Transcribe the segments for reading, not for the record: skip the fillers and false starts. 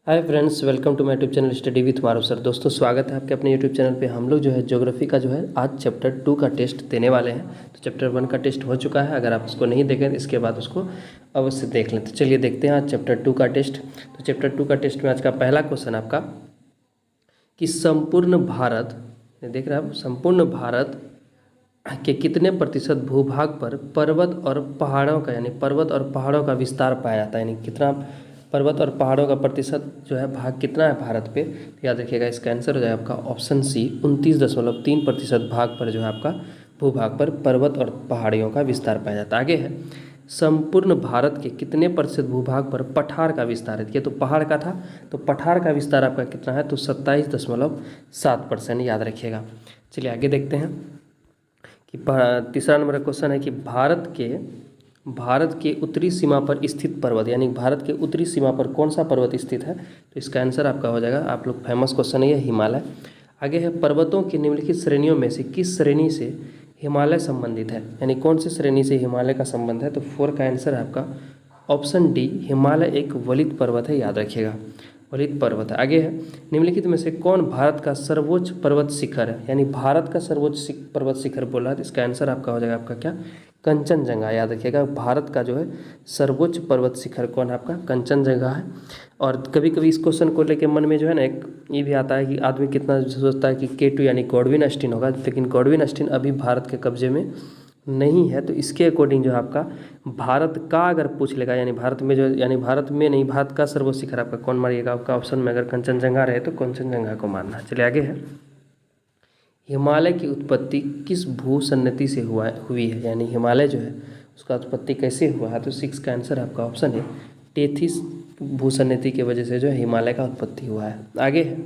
Hi friends, welcome to my YouTube channel study with Maroof sir. दोस्तों, स्वागत है आपके अपने यूट्यूब चैनल पे। हम लोग जो है ज्योग्राफी का जो है आज चैप्टर 2 का टेस्ट देने वाले हैं। तो चैप्टर 1 का टेस्ट हो चुका है। अगर आप उसको नहीं देखें तो इसके बाद उसको अवश्य देख लें। तो चलिए देखते हैं आज चैप्टर 2 का टेस्ट। तो चैप्टर 2 का टेस्ट में आज का पहला क्वेश्चन आपका कि संपूर्ण भारत, देख रहे हैं आप, संपूर्ण भारत के कितने प्रतिशत भूभाग पर पर्वत और पहाड़ों का यानी पर्वत और पहाड़ों का विस्तार पाया जाता है, यानी कितना पर्वत और पहाड़ों का प्रतिशत जो है भाग कितना है भारत पे। तो याद रखिएगा, इसका आंसर हो जाएगा आपका ऑप्शन सी, 29.3% भाग पर जो है आपका भूभाग पर पर्वत और पहाड़ियों का विस्तार पाया जाता है। आगे है, संपूर्ण भारत के कितने प्रतिशत भूभाग पर पठार का विस्तार है। ये तो पहाड़ का था, तो पठार का विस्तार आपका कितना है, तो 27.7%। याद रखिएगा। चलिए आगे देखते हैं कि तीसरा नंबर का क्वेश्चन है कि भारत के उत्तरी सीमा पर स्थित पर्वत, यानी भारत के उत्तरी सीमा पर कौन सा पर्वत स्थित है। तो इसका आंसर आपका हो जाएगा, आप लोग फेमस क्वेश्चन है ये, हिमालय। आगे है, पर्वतों की निम्नलिखित श्रेणियों में से किस श्रेणी से हिमालय संबंधित है, यानी कौन सी श्रेणी से हिमालय का संबंध है। तो 4 का आंसर है आपका ऑप्शन डी, हिमालय एक वलित पर्वत है। याद रखिएगा, वलित पर्वत है। आगे है, निम्नलिखित में से कौन भारत का सर्वोच्च पर्वत शिखर है, यानी भारत का सर्वोच्च पर्वत शिखर बोला है। तो इसका आंसर आपका हो जाएगा आपका क्या, कंचनजंगा। याद रखिएगा, भारत का जो है सर्वोच्च पर्वत शिखर कौन है, आपका कंचनजंगा है। और कभी कभी इस क्वेश्चन को लेके मन में जो है ना एक ये भी आता है कि आदमी कितना सोचता है कि K2 यानी गॉडविन अस्टीन होगा, लेकिन गॉडविन अस्टीन अभी भारत के कब्जे में नहीं है। तो इसके अकॉर्डिंग जो है आपका भारत का अगर पूछ लेगा, यानी भारत में जो, यानी भारत में नहीं, भारत का सर्वोच्च शिखर आपका कौन मारिएगा, आपका ऑप्शन में अगर कंचनजंगा रहे तो कंचनजंगा को मानना। चलिए आगे है, हिमालय की उत्पत्ति किस भूसन्नति से हुई है, यानी हिमालय जो है उसका उत्पत्ति कैसे हुआ है। तो 6 का आंसर आपका ऑप्शन है, टेथिस भूसन्नति की वजह से जो है हिमालय का उत्पत्ति हुआ है। आगे है,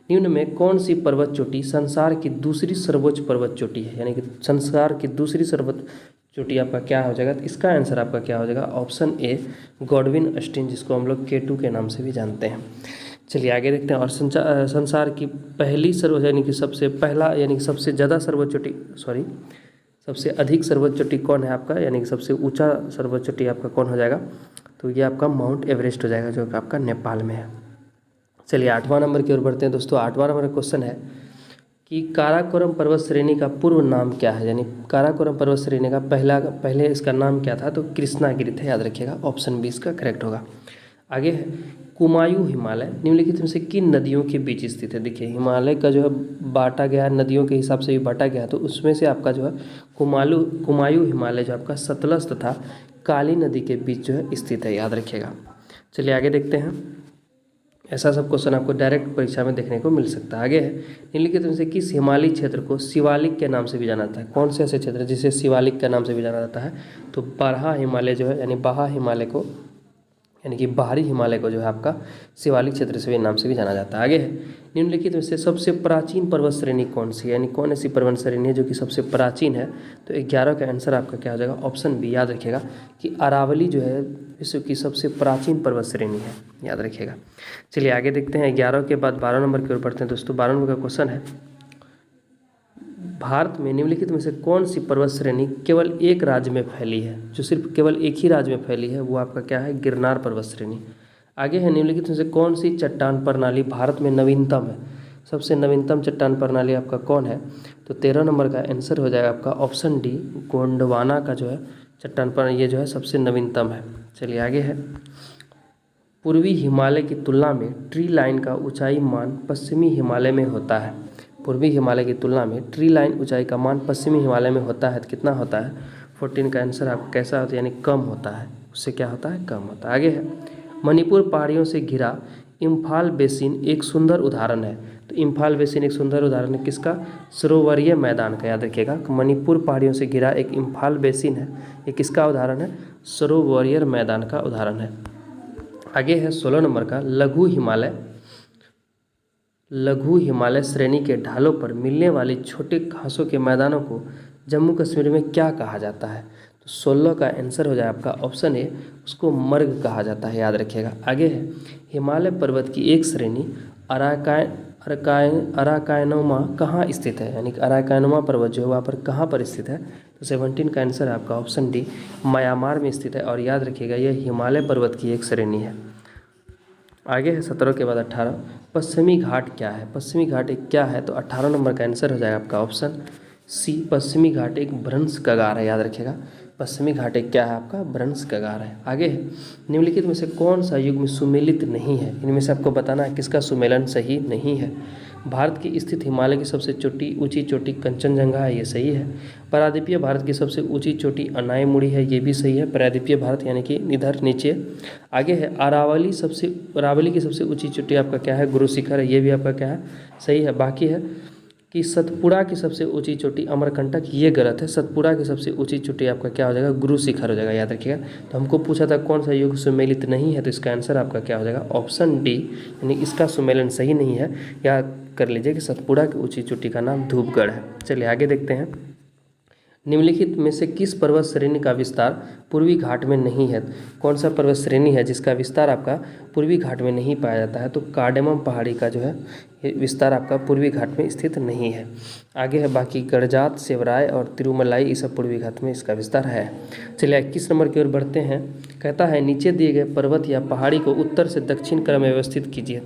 निम्न में कौन सी पर्वत चोटी संसार की दूसरी सर्वोच्च पर्वत चोटी है, यानी कि संसार की दूसरी सर्वोच्च चोटी आपका क्या हो जाएगा। तो इसका आंसर आपका क्या हो जाएगा, ऑप्शन ए, गॉडविन अस्टीन, जिसको हम लोग K2 के नाम से भी जानते हैं। चलिए आगे देखते हैं। और संसार की पहली सर्वोच्च, यानी कि सबसे पहला, यानी कि सबसे ज़्यादा सर्वोच्च चोटी, सॉरी सबसे अधिक सर्वोच्च चोटी कौन है आपका, यानी कि सबसे ऊंचा सर्वोच्च चोटी आपका कौन हो जाएगा। तो ये आपका माउंट एवरेस्ट हो जाएगा, जो कि आपका नेपाल में है। चलिए 8वां नंबर की ओर बढ़ते हैं दोस्तों। 8वां नंबर का क्वेश्चन है कि काराकोरम पर्वत श्रेणी का पूर्व नाम क्या है, यानी काराकोरम पर्वत श्रेणी का पहले इसका नाम क्या था। तो कृष्णागिरि था। याद रखिएगा, ऑप्शन बी इसका करेक्ट होगा। आगे है, कुमायूं हिमालय निम्नलिखित में से किन नदियों के बीच स्थित है। देखिए, हिमालय का जो है बांटा गया है, नदियों के हिसाब से भी बांटा गया है। तो उसमें से आपका जो है कुमायूं हिमालय जो आपका सतलज तथा काली नदी के बीच जो है स्थित है। याद रखिएगा। चलिए आगे देखते हैं। ऐसा सब क्वेश्चन आपको डायरेक्ट परीक्षा में देखने को मिल सकता है। आगे है, निम्नलिखित में से किस हिमालयी क्षेत्र को शिवालिक के नाम से भी जाना जाता है। कौन से ऐसे क्षेत्र जिसे शिवालिक के नाम से भी जाना जाता है। तो बारहा हिमालय जो है, यानी बाहा हिमालय को, यानी कि बाहरी हिमालय को जो है आपका शिवालिक क्षेत्र से भी नाम से भी जाना जाता है। आगे है, निम्नलिखित में से सबसे प्राचीन पर्वत श्रेणी कौन सी है, यानी कौन ऐसी पर्वत श्रेणी है जो कि सबसे प्राचीन है। तो 11 का आंसर आपका क्या हो जाएगा, ऑप्शन बी। याद रखिएगा कि अरावली जो है विश्व की सबसे प्राचीन पर्वत श्रेणी है। याद रखिएगा। चलिए आगे देखते हैं। 11 के बाद 12 नंबर की ओर बढ़ते हैं दोस्तों। 12 नंबर का क्वेश्चन है, भारत में निम्नलिखित में से कौन सी पर्वत श्रेणी केवल एक राज्य में फैली है, जो सिर्फ केवल एक ही राज्य में फैली है, वो आपका क्या है, गिरनार पर्वत श्रेणी। आगे है, निम्नलिखित में से कौन सी चट्टान प्रणाली भारत में नवीनतम है। सबसे नवीनतम चट्टान प्रणाली आपका कौन है। तो 13 नंबर का आंसर हो जाएगा आपका ऑप्शन डी, गोंडवाना का जो है चट्टान प्रणाली, ये जो है सबसे नवीनतम है। चलिए आगे है, पूर्वी हिमालय की तुलना में ट्री लाइन का ऊंचाई मान पश्चिमी हिमालय में होता है। पूर्वी हिमालय की तुलना में ट्री लाइन ऊंचाई का मान पश्चिमी हिमालय में होता है। तो कितना होता है, 14 का आंसर आपका कैसा होता है, यानी कम होता है, उससे क्या होता है, कम होता है। आगे है, मणिपुर पहाड़ियों से घिरा इम्फाल बेसिन एक सुंदर उदाहरण है। तो इम्फाल बेसिन एक सुंदर उदाहरण है किसका, सरोवरीय मैदान का। याद रखिएगा, मणिपुर पहाड़ियों से घिरा एक इम्फाल बेसिन है, ये किसका उदाहरण है, सरोवरीय मैदान का उदाहरण है। आगे है 16 नंबर का, लघु हिमालय श्रेणी के ढालों पर मिलने वाली छोटे घासों के मैदानों को जम्मू कश्मीर में क्या कहा जाता है। तो 16 का आंसर हो जाए आपका ऑप्शन ए, उसको मर्ग कहा जाता है। याद रखिएगा। आगे है, हिमालय पर्वत की एक श्रेणी अराकायनोमा कहाँ स्थित है, यानी कि अराकायनोमा पर्वत जो है वहाँ पर कहाँ पर स्थित है। तो 17 का आंसर आपका ऑप्शन डी, म्यांमार में स्थित है। और याद रखिएगा, यह हिमालय पर्वत की एक श्रेणी है। आगे है 17 के बाद 18, पश्चिमी घाट क्या है? पश्चिमी घाट एक क्या है? तो 18 नंबर का आंसर हो जाएगा आपका ऑप्शन सी, पश्चिमी घाट एक भ्रंश कगार है, याद रखिएगा। पश्चिमी घाट एक क्या है आपका? भ्रंश कगार है। आगे है, निम्नलिखित में से कौन सा युग में सुमेलित नहीं है? इनमें से आपको बताना है किसका सुमेलन सही नहीं है। भारत की स्थित हिमालय की सबसे ऊंची चोटी कंचनजंगा है, ये सही है। प्रायद्वीपीय भारत की सबसे ऊंची चोटी अनायमुड़ी है, ये भी सही है। प्रायद्वीपीय भारत यानी कि इधर नीचे। आगे है अरावली की सबसे ऊंची चोटी आपका क्या है? गुरु शिखर है, ये भी आपका क्या है? सही है। बाकी है कि सतपुड़ा की सबसे ऊंची चोटी अमरकंटक, ये गलत है। सतपुड़ा की सबसे ऊंची चोटी आपका क्या हो जाएगा? गुरु शिखर हो जाएगा, याद रखिएगा। तो हमको पूछा था कौन सा युग सुमेलित नहीं है, तो इसका आंसर आपका क्या हो जाएगा? ऑप्शन डी, यानी इसका सुमेलन सही नहीं है। याद कर लीजिए कि सतपुड़ा की ऊंची चोटी का नाम धूपगढ़ है। चलिए आगे देखते हैं, निम्नलिखित में से किस पर्वत श्रेणी का विस्तार पूर्वी घाट में नहीं है? कौन सा पर्वत श्रेणी है जिसका विस्तार आपका पूर्वी घाट में नहीं पाया जाता है? तो कार्डेमम पहाड़ी का जो है ये विस्तार आपका पूर्वी घाट में स्थित नहीं है। आगे है बाकी गड़जात, सेवराय और तिरुमलाई, ये सब पूर्वी घाट में इसका विस्तार है। चलिए 21 नंबर की ओर बढ़ते हैं। कहता है नीचे दिए गए पर्वत या पहाड़ी को उत्तर से दक्षिण क्रम में व्यवस्थित कीजिए।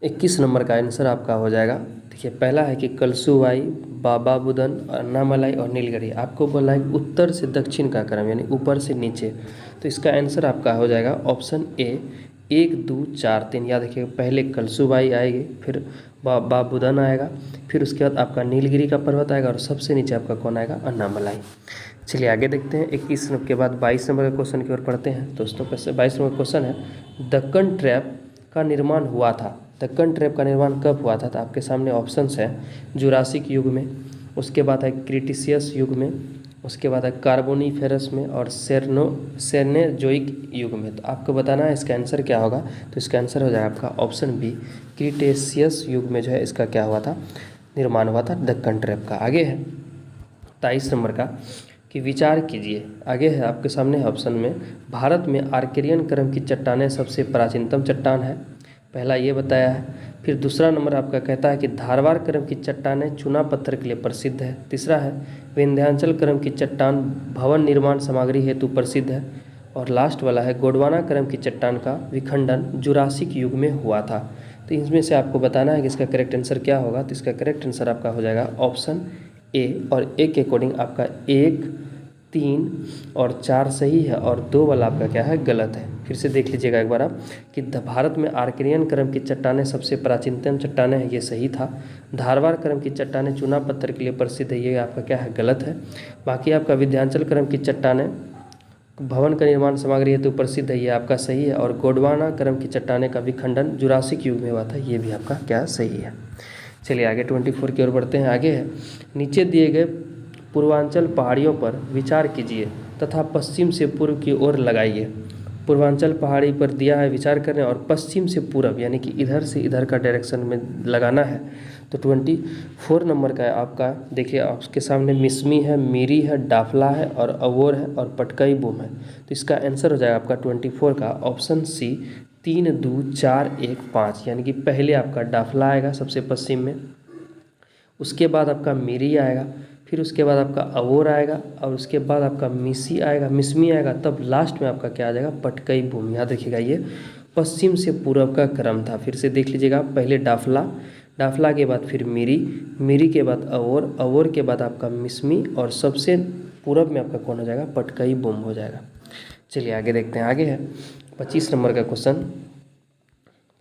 21 नंबर का आंसर आपका हो जाएगा, देखिए पहला है कि कलसुवाई, बाबा बुदन, अन्नामलाई और नीलगिरी। आपको बोला है उत्तर से दक्षिण का क्रम, यानी ऊपर से नीचे। तो इसका आंसर आपका हो जाएगा ऑप्शन ए, 1 2 4 3। याद रखिएगा, पहले कलसुबाई आएगी, फिर बाबा बुदन आएगा, फिर उसके बाद आपका नीलगिरी का पर्वत आएगा और सबसे नीचे आपका कौन आएगा? अन्नामलाई। चलिए आगे देखते हैं। 21 नंबर के बाद 22 नंबर का क्वेश्चन की ओर पढ़ते हैं दोस्तों। 22 नंबर क्वेश्चन है, दक्कन ट्रैप का निर्माण हुआ था। दक्कन ट्रैप का निर्माण कब हुआ था? तो आपके सामने ऑप्शंस हैं, जुरासिक युग में, उसके बाद है क्रिटिशियस युग में, उसके बाद है कार्बोनीफेरस में और सेर्नोजोइक युग में। तो आपको बताना है इसका आंसर क्या होगा। तो इसका आंसर हो जाएगा आपका ऑप्शन बी, क्रिटेशियस युग में जो है इसका क्या हुआ था? निर्माण हुआ था दक्कन ट्रैप का। आगे है 23 नंबर का कि विचार कीजिए। आगे है आपके सामने ऑप्शन में, भारत में आर्केरियन क्रम की चट्टानें सबसे प्राचीनतम चट्टान है, पहला ये बताया है। फिर दूसरा नंबर आपका कहता है कि धारवाड़ क्रम की चट्टानें चूना पत्थर के लिए प्रसिद्ध है। तीसरा है विंध्याचल क्रम की चट्टान भवन निर्माण सामग्री हेतु प्रसिद्ध है। और लास्ट वाला है गोंडवाना क्रम की चट्टान का विखंडन जुरासिक युग में हुआ था। तो इसमें से आपको बताना है कि इसका करेक्ट आंसर क्या होगा। तो इसका करेक्ट आंसर आपका हो जाएगा ऑप्शन ए, और ए के अकॉर्डिंग आपका 1 3 और 4 सही है और 2 वाला आपका क्या है? गलत है। फिर से देख लीजिएगा एक बार आप कि भारत में आर्केरियन क्रम की चट्टानें सबसे प्राचीनतम चट्टानें हैं, ये सही था। धारवाड़ क्रम की चट्टानें चूना पत्थर के लिए प्रसिद्ध है, ये आपका क्या है? गलत है। बाकी आपका विंध्याचल क्रम की चट्टानें भवन का निर्माण सामग्री हेतु प्रसिद्ध है, ये आपका सही है। और गोंडवाना क्रम की चट्टानें का विखंडन जुरासिक युग में हुआ था, ये भी आपका क्या? सही है। चलिए आगे 24 की ओर बढ़ते हैं। आगे है, नीचे दिए गए पूर्वांचल पहाड़ियों पर विचार कीजिए तथा पश्चिम से पूर्व की ओर लगाइए। पूर्वांचल पहाड़ी पर दिया है विचार करने, और पश्चिम से पूर्व यानी कि इधर से इधर का डायरेक्शन में लगाना है। तो 24 नंबर का है आपका, देखिए आपके सामने मिसमी है, मीरी है, डाफला है और अवोर है और पटकई बूम है। तो इसका आंसर हो जाएगा आपका 24 का ऑप्शन सी, 3 2 4 1 5। यानी कि पहले आपका डाफला आएगा सबसे पश्चिम में, उसके बाद आपका मीरी आएगा, फिर उसके बाद आपका अवोर आएगा और उसके बाद आपका मिसमी आएगा, तब लास्ट में आपका क्या आ जाएगा? पटकई बूम। याद रखिएगा, ये पश्चिम से पूर्व का क्रम था। फिर से देख लीजिएगा, पहले डाफला के बाद फिर मीरी के बाद अवोर के बाद आपका मिसमी और सबसे पूरब में आपका कौन हो जाएगा? पटकई बूम हो जाएगा। चलिए आगे देखते हैं। आगे है 25 नंबर का क्वेश्चन।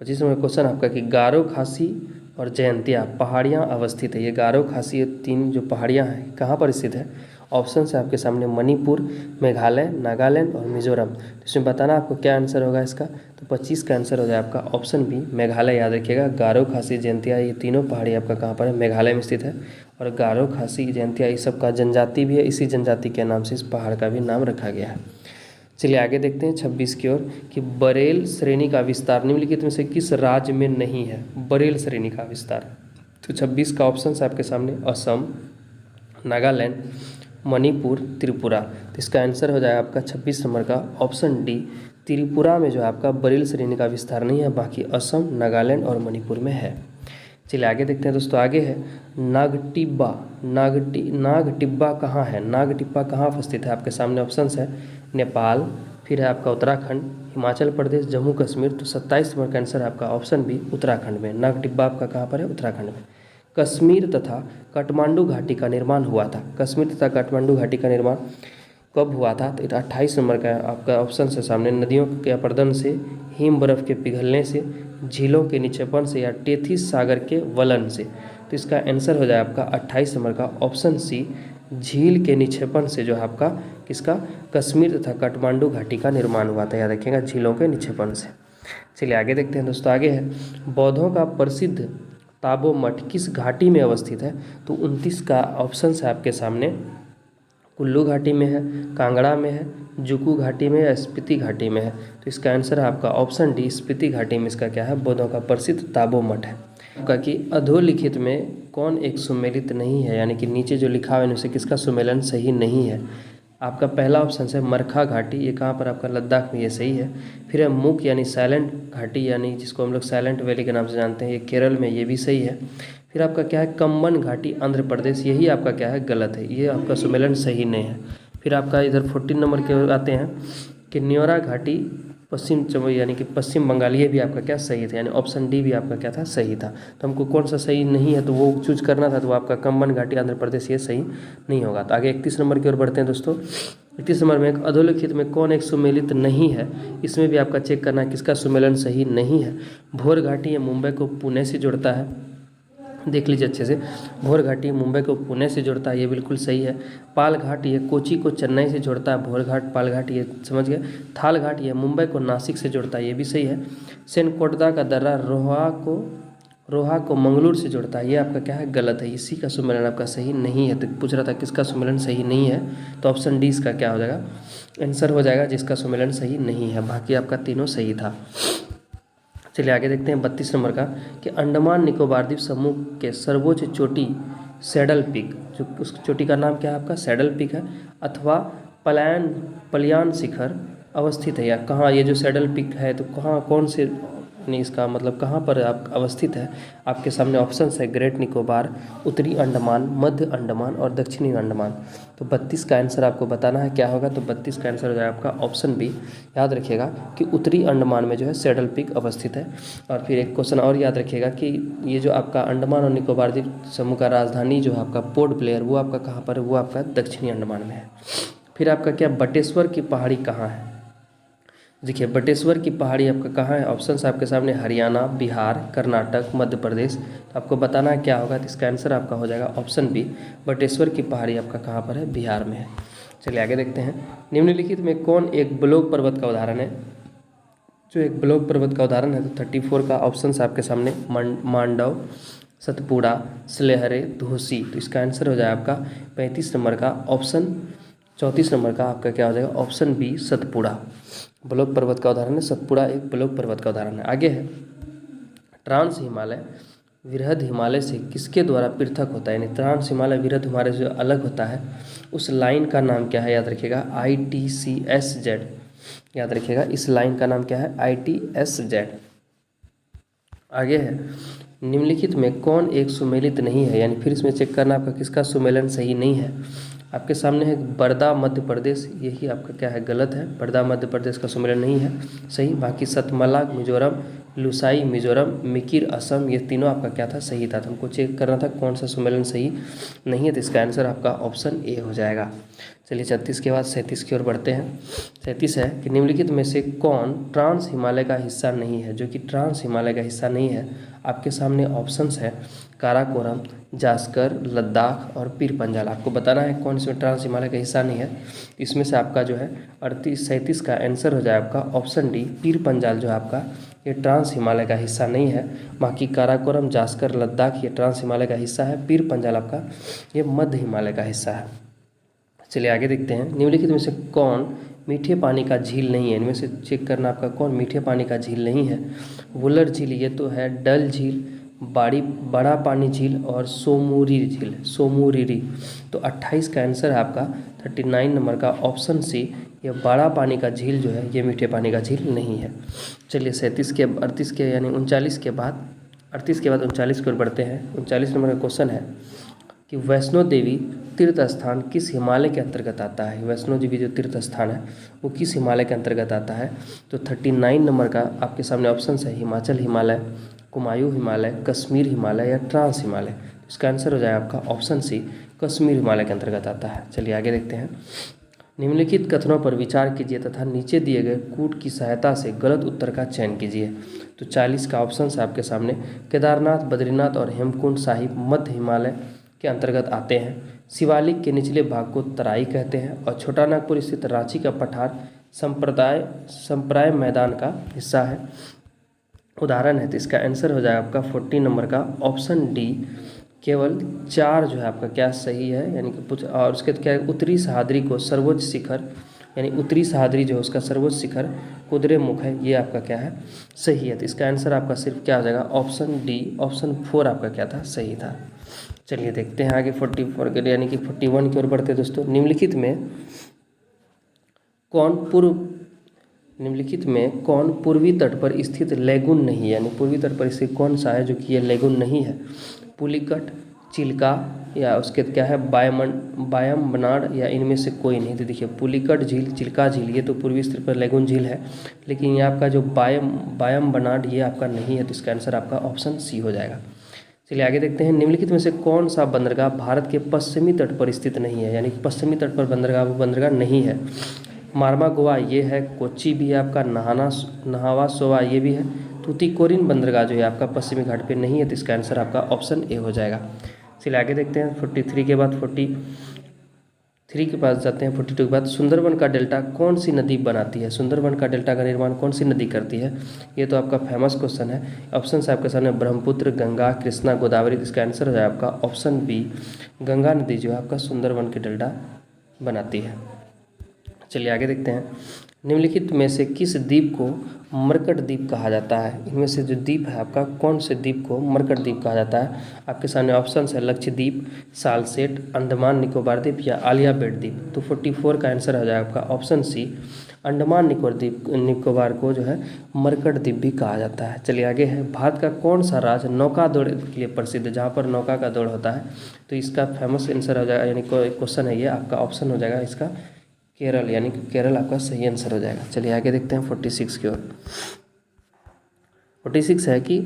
25 नंबर क्वेश्चन आपका कि गारो, खासी और जयंतिया पहाड़ियाँ अवस्थित है। ये गारो, खासी, ये 3 जो पहाड़ियाँ हैं कहाँ पर स्थित है? ऑप्शन है आपके सामने, मणिपुर, मेघालय, नागालैंड और मिजोरम। तो इसमें बताना आपको क्या आंसर होगा इसका। तो 25 का आंसर हो जाए आपका ऑप्शन बी, मेघालय। याद रखिएगा, गारो, खासी, जयंतिया ये तीनों पहाड़ी आपका कहाँ पर है? मेघालय में स्थित है। और गारो, खासी, जयंतिया ये सब का जनजाति भी है, इसी जनजाति के नाम से इस पहाड़ का भी नाम रखा गया है। चलिए आगे देखते हैं 26 की ओर कि बरेल श्रेणी का विस्तार निम्नलिखित में से किस राज्य में नहीं है? बरेल श्रेणी का विस्तार। तो 26 का ऑप्शन है आपके सामने, असम, नागालैंड, मणिपुर, त्रिपुरा। तो इसका आंसर हो जाएगा आपका 26 नंबर का ऑप्शन डी, त्रिपुरा में जो है आपका बरेल श्रेणी का विस्तार नहीं है, बाकी असम, नागालैंड और मणिपुर में है। चलिए आगे देखते हैं दोस्तों। आगे है नागटिब्बा कहाँ है? नागटिब्बा कहाँ उपस्थित है? आपके सामने ऑप्शंस है, नेपाल, फिर है आपका उत्तराखंड, हिमाचल प्रदेश, जम्मू कश्मीर। तो 27 नंबर का आंसर आपका ऑप्शन बी उत्तराखंड में। नाग टिब्बा आपका कहाँ पर है? उत्तराखंड में। कश्मीर तथा काठमांडू घाटी का निर्माण हुआ था। कश्मीर तथा काठमांडू घाटी का निर्माण कब हुआ था? तो 28 नंबर का आपका ऑप्शन से सामने नदियों के अपरदन से, हिम बर्फ के पिघलने से, झीलों के निक्षेपण से या टेथिस सागर के वलन से। तो इसका आंसर हो जाए आपका 28 नंबर का ऑप्शन सी, झील के निक्षेपण से जो है आपका किसका? कश्मीर तथा काठमांडू घाटी का निर्माण हुआ था। याद रखिएगा, झीलों के निक्षेपण से। चलिए आगे देखते हैं दोस्तों। आगे है बौद्धों का प्रसिद्ध ताबो मठ किस घाटी में अवस्थित है? तो 29 का ऑप्शन है आपके सामने। कुल्लू घाटी में है, कांगड़ा में है, जुकू घाटी में या स्पीति घाटी में है। तो इसका आंसर है आपका ऑप्शन डी, स्पीति घाटी में इसका क्या है? बौद्धों का प्रसिद्ध ताबो मठ है। आपका कि अधोलिखित में कौन एक सुमेलित नहीं है, यानी कि नीचे जो लिखा हुआ है उनसे किसका सुमेलन सही नहीं है? आपका पहला ऑप्शन है मरखा घाटी, ये कहाँ पर? आपका लद्दाख में, ये सही है। फिर है मुक यानी साइलेंट घाटी, यानी जिसको हम लोग साइलेंट वैली के नाम से जानते हैं, ये केरल में, ये भी सही है। फिर आपका क्या है? कम्बन घाटी, आंध्र प्रदेश, यही आपका क्या है? गलत है, ये आपका सुमेलन सही नहीं है। फिर आपका इधर 14 नंबर के आते हैं कि न्योरा घाटी पश्चिम चंबल यानी कि पश्चिम बंगाल, ये भी आपका क्या? सही था, यानी ऑप्शन डी भी आपका क्या था? सही था। तो हमको कौन सा सही नहीं है तो वो चूज करना था, तो वो आपका कम्बन घाटी आंध्र प्रदेश ये सही नहीं होगा। तो आगे 31 नंबर की ओर बढ़ते हैं दोस्तों। 31 नंबर में एक अधोलिखित में कौन एक सुमेलित नहीं है? इसमें भी आपका चेक करना है किसका सुमेलन सही नहीं है। भोर घाटी ये मुंबई को पुणे से जोड़ता है, देख लीजिए अच्छे से। भोर घाटी मुंबई को पुणे से जोड़ता है, ये बिल्कुल सही है। पाल घाट ये कोची को चेन्नई से जोड़ता है, भोर घाट पाल घाट ये समझ गए। थाल घाट ये मुंबई को नासिक से जोड़ता है, ये भी सही है। सेनकोटदा का दर्रा रोहा को मंगलूर से जोड़ता है, ये आपका क्या है? गलत है, इसी का सुमेलन आपका सही नहीं है। तो पूछ रहा था किसका सुमेलन सही नहीं है, तो ऑप्शन डी इसका क्या हो जाएगा? आंसर हो जाएगा जिसका सुमेलन सही नहीं है। बाकी आपका तीनों सही था। चलिए आगे देखते हैं 32 नंबर का कि अंडमान निकोबार द्वीप समूह के सर्वोच्च चोटी सैडल पीक, जो उस चोटी का नाम क्या है आपका? सैडल पीक है, अथवा पलायन शिखर अवस्थित है, या कहाँ ये जो सैडल पीक है तो कहाँ, कौन से, नहीं इसका मतलब कहाँ पर आप अवस्थित है? आपके सामने ऑप्शन है ग्रेट निकोबार, उत्तरी अंडमान, मध्य अंडमान और दक्षिणी अंडमान। तो 32 का आंसर आपको बताना है क्या होगा? तो 32 का आंसर हो जाएगा आपका ऑप्शन बी। याद रखिएगा कि उत्तरी अंडमान में जो है सैडल पीक अवस्थित है। और फिर एक क्वेश्चन और याद रखिएगा कि ये जो आपका अंडमान और निकोबार द्वीप समूह का राजधानी जो है आपका पोर्ट ब्लेयर, वो आपका कहाँ पर है? वो आपका दक्षिणी अंडमान में है। फिर आपका क्या बटेश्वर की पहाड़ी कहाँ है? देखिए बटेश्वर की पहाड़ी आपका कहाँ है? ऑप्शन आपके सामने हरियाणा, बिहार, कर्नाटक, मध्य प्रदेश। तो आपको बताना है क्या होगा? तो इसका आंसर आपका हो जाएगा ऑप्शन बी, बटेश्वर की पहाड़ी आपका कहाँ पर है? बिहार में है। चलिए आगे देखते हैं। निम्नलिखित में कौन एक ब्लॉक पर्वत का उदाहरण है? जो एक ब्लॉक पर्वत का उदाहरण है, तो 34 का ऑप्शन आपके सामने मांडव, सतपुड़ा, स्लेहरे, धोसी। तो इसका आंसर हो जाए आपका 35 नंबर का ऑप्शन, 34 नंबर का आपका क्या हो जाएगा? Option B, Satpura. ब्लॉक पर्वत का उदाहरण है सतपुड़ा, एक ब्लॉक पर्वत का उदाहरण है। आगे है ट्रांस हिमालय वृहद हिमालय से किसके द्वारा पृथक होता है? यानी ट्रांस हिमालय वृहद हिमालय से जो अलग होता है उस लाइन का नाम क्या है? याद रखिएगा ITCSZ। याद रखिएगा इस लाइन का नाम क्या है? ITSZ। आगे है निम्नलिखित में कौन एक सुमेलित नहीं है? यानी फिर इसमें चेक करना आपका किसका सुमेलन सही नहीं है। आपके सामने है बर्दा मध्य प्रदेश, यही आपका क्या है? गलत है, बर्दा मध्य प्रदेश का सुमेलन नहीं है सही। बाकी सतमला मिजोरम, लुसाई मिजोरम, मिकिर असम, ये तीनों आपका क्या था? सही था। तो हमको चेक करना था कौन सा सुमेलन सही नहीं है, तो इसका आंसर आपका ऑप्शन ए हो जाएगा। चलिए 36 के बाद 37 की ओर बढ़ते हैं। 37 है कि निम्नलिखित में से कौन ट्रांस हिमालय का हिस्सा नहीं है? जो कि ट्रांस हिमालय का हिस्सा नहीं है, आपके सामने ऑप्शंस है काराकोरम, जास्कर, लद्दाख और पीर पंजाल। आपको बताना है कौन इसमें ट्रांस हिमालय का हिस्सा नहीं है। इसमें से आपका जो है 37 का आंसर हो जाए आपका ऑप्शन डी, पीर पंजाल जो है आपका ये ट्रांस हिमालय का हिस्सा नहीं है। बाकी काराकोरम, जास्कर, लद्दाख ये ट्रांस हिमालय का हिस्सा है। पीर पंजाल आपका ये मध्य हिमालय का हिस्सा है। चलिए आगे देखते हैं। निम्नलिखित में से कौन मीठे पानी का झील नहीं है? इनमें से चेक करना आपका कौन मीठे पानी का झील नहीं है। वुलर झील ये तो है, डल झील, बड़ा पानी झील और सोमुरीरी। तो 28 का आंसर है आपका 39 नंबर का ऑप्शन सी, ये बड़ा पानी का झील जो है ये मीठे पानी का झील नहीं है। चलिए 37 के 38 के यानी 39 के बाद 38 के बाद 39 की ओर बढ़ते हैं। 39 नंबर का क्वेश्चन है कि वैष्णो देवी तीर्थ स्थान किस हिमालय के अंतर्गत आता है? वैष्णो देवी जो तीर्थ स्थान है वो किस हिमालय के अंतर्गत आता है? तो 39 नंबर का आपके सामने ऑप्शन है हिमाचल हिमालय, कुमायूं हिमालय, कश्मीर हिमालय या ट्रांस हिमालय। इसका आंसर हो जाएगा आपका ऑप्शन सी, कश्मीर हिमालय के अंतर्गत आता है। चलिए आगे देखते हैं। निम्नलिखित कथनों पर विचार कीजिए तथा नीचे दिए गए कूट की सहायता से गलत उत्तर का चयन कीजिए। तो 40 का ऑप्शन है आपके सामने, केदारनाथ, बद्रीनाथ और हेमकुंड साहिब मध्य हिमालय के अंतर्गत आते हैं। शिवालिक के निचले भाग को तराई कहते हैं और छोटा नागपुर स्थित रांची का पठार संप्राय मैदान का हिस्सा है, उदाहरण है। तो इसका आंसर हो जाएगा आपका 40 नंबर का ऑप्शन डी। केवल 4 जो है आपका क्या सही है, यानी कि और उसके क्या है, उत्तरी सह्याद्री को सर्वोच्च शिखर, यानी उत्तरी सह्याद्री जो है उसका सर्वोच्च शिखर कुद्रेमुख है, ये आपका क्या है सही है। तो इसका आंसर आपका सिर्फ क्या हो जाएगा ऑप्शन डी, ऑप्शन 4 आपका क्या था सही था। चलिए देखते हैं आगे 44 यानी कि 41 की ओर बढ़ते हैं दोस्तों। निम्नलिखित में कौन पूर्वी तट पर स्थित लेगुन नहीं है, यानी पूर्वी तट पर स्थित कौन सा है जो कि ये लेगुन नहीं है? पुलिकट, चिल्का या उसके क्या है बायम्बनाड या इनमें से कोई नहीं। तो देखिए पुलिकट झील, चिल्का झील ये तो पूर्वी स्तर पर लेगुन झील है, लेकिन ये आपका जो बायम्बनाड ये आपका नहीं है। तो इसका आंसर आपका ऑप्शन सी हो जाएगा। चलिए आगे देखते हैं। निम्नलिखित में से कौन सा बंदरगाह भारत के पश्चिमी तट पर स्थित नहीं है, यानी पश्चिमी तट पर बंदरगाह वो बंदरगाह नहीं है? मार्मा गोवा ये है, कोच्चि भी है आपका, नहावा सोवा ये भी है, तूतीकोरिन बंदरगाह जो है आपका पश्चिमी घाट पे नहीं है। तो इसका आंसर आपका ऑप्शन ए हो जाएगा। चलिए आगे देखते हैं। 43 के बाद 43 के पास जाते हैं। 42 के बाद सुंदरवन का डेल्टा कौन सी नदी बनाती है? सुंदरवन का डेल्टा का निर्माण कौन सी नदी करती है? ये तो आपका फेमस क्वेश्चन है। ऑप्शन है आपके सामने ब्रह्मपुत्र, गंगा, कृष्णा, गोदावरी। इसका आंसर हो जाए आपका ऑप्शन बी, गंगा नदी जो है आपका सुंदरवन के डेल्टा बनाती है। चलिए आगे देखते हैं। निम्नलिखित में से किस द्वीप को मरकट द्वीप कहा जाता है? इनमें से जो द्वीप है आपका कौन से द्वीप को मरकट द्वीप कहा जाता है? आपके सामने ऑप्शन है लक्षद्वीप, सालसेट, अंडमान निकोबार द्वीप या आलिया बेट द्वीप। तो 44 का आंसर हो जाएगा आपका ऑप्शन सी, अंडमान निकोबार को जो है मरकट द्वीप भी कहा जाता है। चलिए आगे है। भारत का कौन सा राज्य नौका दौड़ के लिए प्रसिद्ध है, जहाँ पर नौका का दौड़ होता है? तो इसका फेमस आंसर हो जाएगा, यानी क्वेश्चन है ये आपका ऑप्शन हो जाएगा इसका केरल, यानी कि केरल आपका सही आंसर हो जाएगा। चलिए आगे देखते हैं 46 की ओर। 46 है कि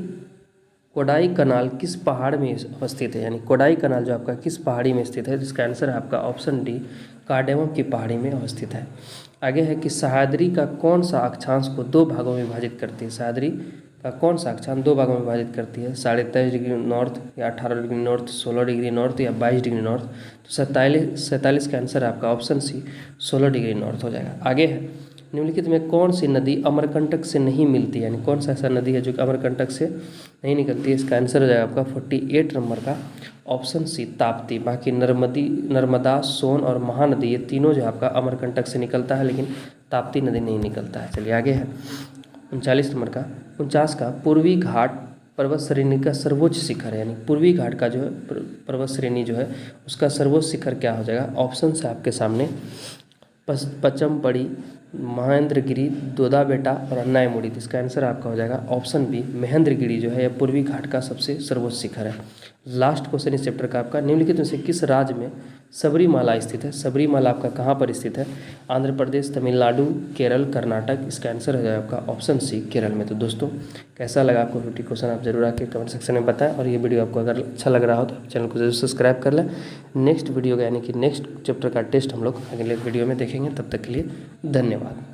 कोडाई कनाल किस पहाड़ में अवस्थित है, यानी कोडाई कनाल जो आपका किस पहाड़ी में स्थित है? जिसका आंसर है आपका ऑप्शन डी, कार्डेमम की पहाड़ी में अवस्थित है। आगे है कि सह्याद्री का कौन सा अक्षांश को 2 भागों में विभाजित करती है? सह्याद्री का कौन सा अक्षांश 2 भागों में विभाजित करती है? 23.5 डिग्री नॉर्थ या 18 डिग्री नॉर्थ, 16 डिग्री नॉर्थ या 22 डिग्री नॉर्थ। तो 47 का आंसर है आपका ऑप्शन सी, 16 डिग्री नॉर्थ हो जाएगा। आगे है। निम्नलिखित में कौन सी नदी अमरकंटक से नहीं मिलती है, यानी कौन सा ऐसा नदी है जो कि अमरकंटक से नहीं निकलती है? इसका आंसर हो जाएगा आपका 48 नंबर का ऑप्शन सी, ताप्ती। बाकी नर्मदा, सोन और महानदी ये तीनों जो आपका अमरकंटक से निकलता है, लेकिन ताप्ती नदी नहीं निकलता है। चलिए आगे है। 39 नंबर का 49 का पूर्वी घाट पर्वत श्रेणी का सर्वोच्च शिखर है, यानी पूर्वी घाट का जो है पर्वत श्रेणी जो है उसका सर्वोच्च शिखर क्या हो जाएगा? ऑप्शन है आपके सामने पचमपड़ी, महेंद्रगिरी, दोदाबेटा और अन्नायमुड़ी। इसका आंसर आपका हो जाएगा ऑप्शन बी, महेंद्रगिरी जो है यह पूर्वी घाट का सबसे सर्वोच्च शिखर है। लास्ट क्वेश्चन इस चैप्टर का आपका, निम्नलिखित में से किस राज्य में सबरीमाला स्थित है? सबरीमाला आपका कहाँ पर स्थित है? आंध्र प्रदेश, तमिलनाडु, केरल, कर्नाटक। इसका आंसर हो जाएगा आपका ऑप्शन सी, केरल में। तो दोस्तों कैसा लगा आपको 50 क्वेश्चन आप जरूर आके कमेंट सेक्शन में बताएं, और ये वीडियो आपको अगर अच्छा लग रहा हो तो चैनल को जरूर सब्सक्राइब कर लें। नेक्स्ट वीडियो का यानी कि नेक्स्ट चैप्टर का टेस्ट हम लोग अगले वीडियो में देखेंगे। तब तक के लिए धन्यवाद।